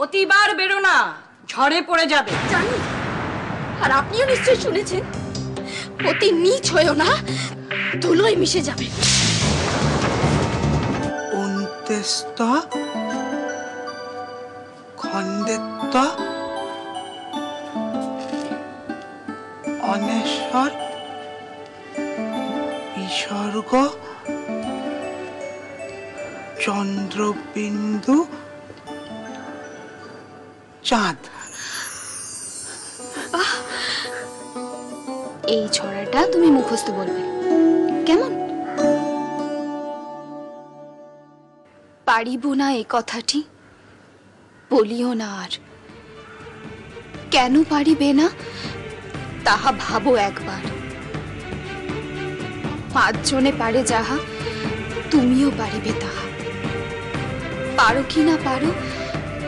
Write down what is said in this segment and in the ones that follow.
অতিবার বেরো না, ঝড়ে পড়ে যাবে। জানি, আর আপনিও নিশ্চয়ই শুনেছেন, অতি নীচ হয়েও না, ধুলোয় মিশে যাবে। অন্ত্যেষ্ট খন্ডেত্ব অনেশ্বর বিসর্গ চন্দ্রবিন্দু চাঁদ। এই ছড়াটা তুমি মুখস্থ বলবে, কেমন? পারিব না এ কথাটি বলিও না আর, কেন পারিবে না তাহা ভাবো একবার। 5 জনে পারে যাহা, তুমিও পারিবে তাহা। পারো কি না পারো,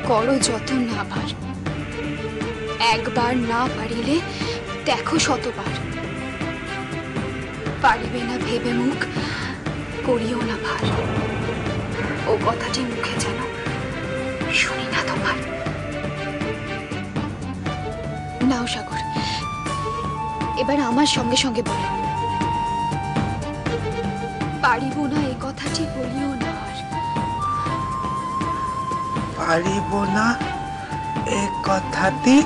করো যতন আবার। একবার না পারিলে দেখো শতবার। পারিবে না ভেবে মুখ করিও না ভার। ও কথাটি মুখে যেন শুনি না তোমার। নাও সাগর, এবার আমার সঙ্গে সঙ্গে বলো, পারিব না এই কথাটি বলিও না আর। পারিব না এ কথাটি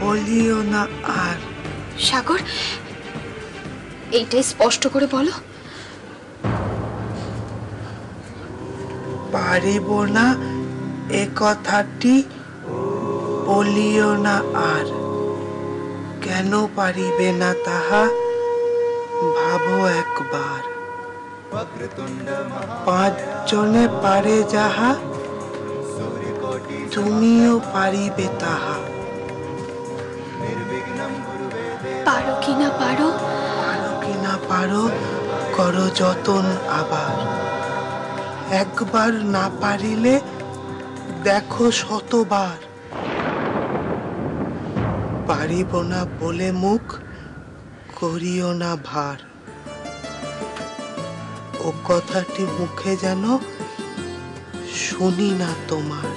বলিও না আর। সাগর, এইটাই স্পষ্ট করে বলো। পারিব না এ কথাটি বলিও না আর, কেন পারিবে না তাহা ভাবো একবার। 5 জনে পারে যাহা, তুমিও পারিবে তাহা। পারো কি না পারো, পারো কি না পারো, করো যতন আবার। একবার না পারিলে দেখো শতবার। পারিব না বলে মুখ করিও না ভার। ও কথাটি মুখে যেন শুনি না তোমার।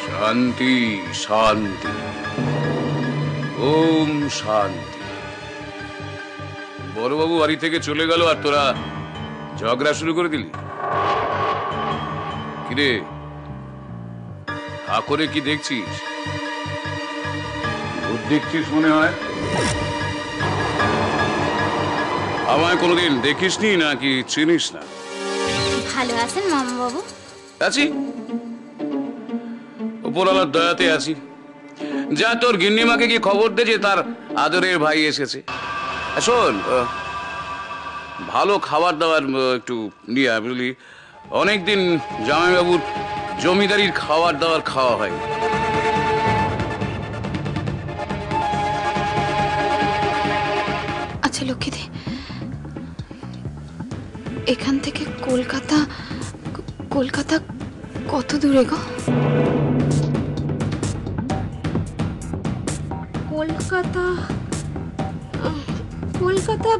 শান্তি শান্তি, ওম শান্তি। বড়বাবু বাড়ি থেকে চলে গেল আর তোরা ঝগড়া শুরু করে দিলি? কিরে, হা করে কি দেখছিস? ভূত দেখছিস মনে হয়। আমায় কোনোদিন দেখিসনি নাকি চিনিস না? ভালো আছেন মামা বাবু? আছি, উপরওয়ালার দয়াতে আছি। যা তোর গিন্নিমাকে কি খবর দে যে তার আদরের ভাই এসেছে। শোন, ভালো খাবার দাবার একটু নিয়ে আয়, বুঝলি? অনেকদিন জামাইবাবুর জমিদারির খাবার দাবার খাওয়া হয়। আচ্ছা লক্ষ্মীদি, এখান থেকে কলকাতা কলকাতা কত দূরে গো? কলকাতা কলকাতা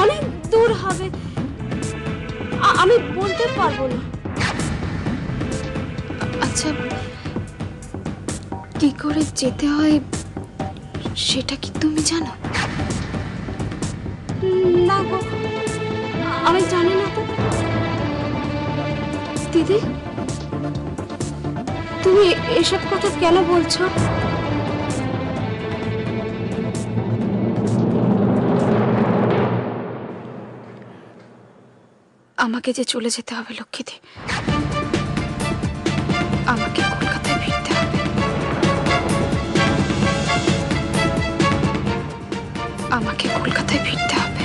অনেক দূর হবে, আমি বলতে পারবো না। আচ্ছা, কি করে যেতে হয় সেটা কি তুমি জানো? না গো, আমি জানি না তো। দিদি, তুমি এসব কথা কেন বলছো? আমাকে যে চলে যেতে হবে লক্ষ্মীদি, আমাকে কলকাতায় ফিরতে হবে। আমাকে কলকাতায় ফিরতে হবে।